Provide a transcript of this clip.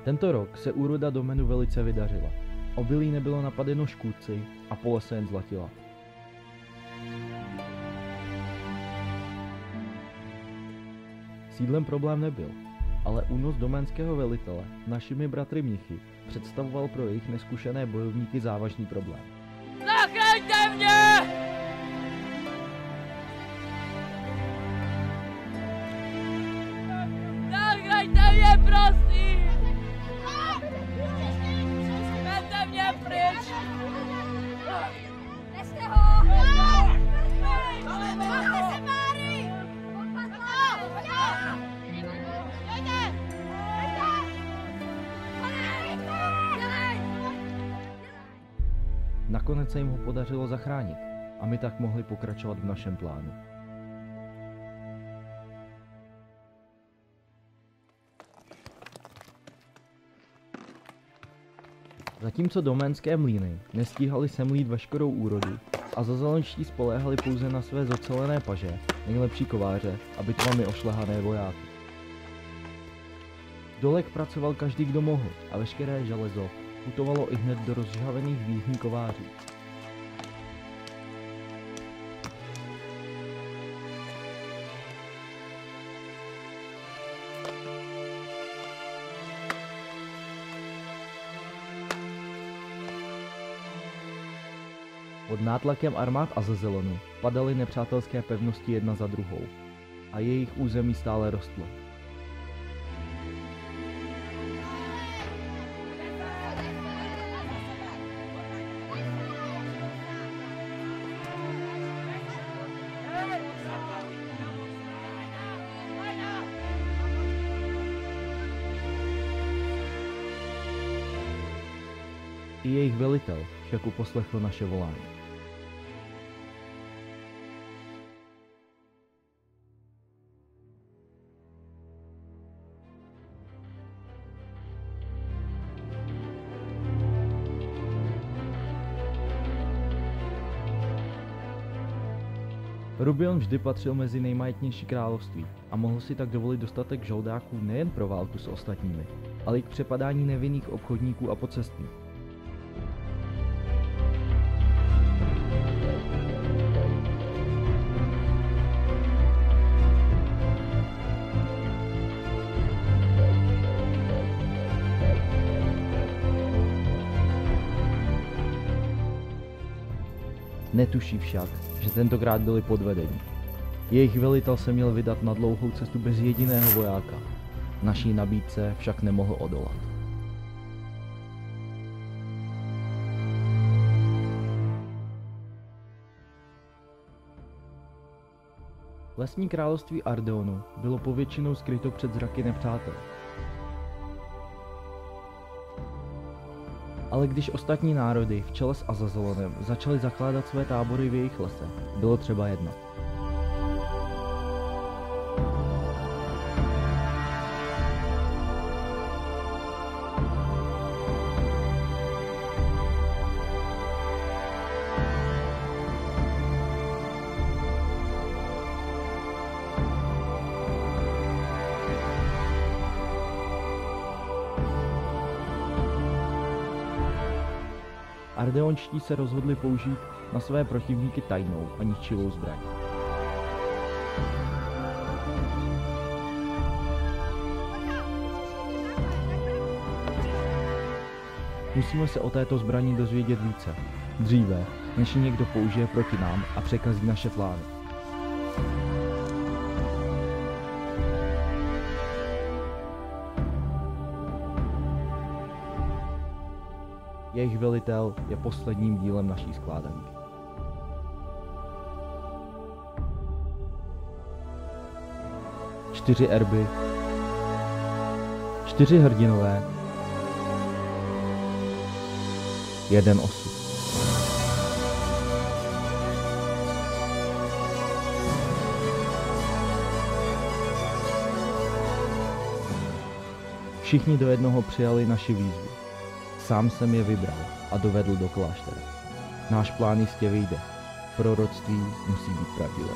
Tento rok se úroda domenu velice vydařila. Obilí nebylo napadeno škůdci a pole se jen zlatila. Sídlem problém nebyl, ale únos doménského velitele našimi bratry mnichy představoval pro jejich neskušené bojovníky závažný problém. Zachraňte mě! Zachraňte mě, prosím! Vemte mě pryč! Nechte ho! Máte se, Máry! Nakonec se jim ho podařilo zachránit a my tak mohli pokračovat v našem plánu. Zatímco doménské mlýny nestíhaly semlít veškerou úrodu a zazelenští spoléhali pouze na své zocelené paže, nejlepší kováře a bitvami ošlehané vojáky. Dolek pracoval každý, kdo mohl, a veškeré železo putovalo ihned do rozžhavených výhní kovářů. Pod nátlakem armád Azazelonu padaly nepřátelské pevnosti jedna za druhou a jejich území stále rostlo. I jejich velitel však uposlechl naše volání. Rubion vždy patřil mezi nejmajetnější království a mohl si tak dovolit dostatek žoldáků nejen pro válku s ostatními, ale i k přepadání nevinných obchodníků a pocestných. Netuší však, že tentokrát byli podvedeni. Jejich velitel se měl vydat na dlouhou cestu bez jediného vojáka. Naší nabídce však nemohl odolat. Lesní království Ardeonu bylo povětšinou skryto před zraky nepřátel. Ale když ostatní národy v čele s Azazelonem začaly zakládat své tábory v jejich lese, bylo třeba jednat. Ardeonští se rozhodli použít na své protivníky tajnou a ničivou zbraň. Musíme se o této zbraní dozvědět více, dříve, než ji někdo použije proti nám a překazí naše plány. Jejich velitel je posledním dílem naší skládanky. Čtyři erby, 4 hrdinové, 1 osud. Všichni do jednoho přijali naši výzvu. Sám jsem je vybral a dovedl do kláštera. Náš plán jistě vyjde. Proroctví musí být pravdivé.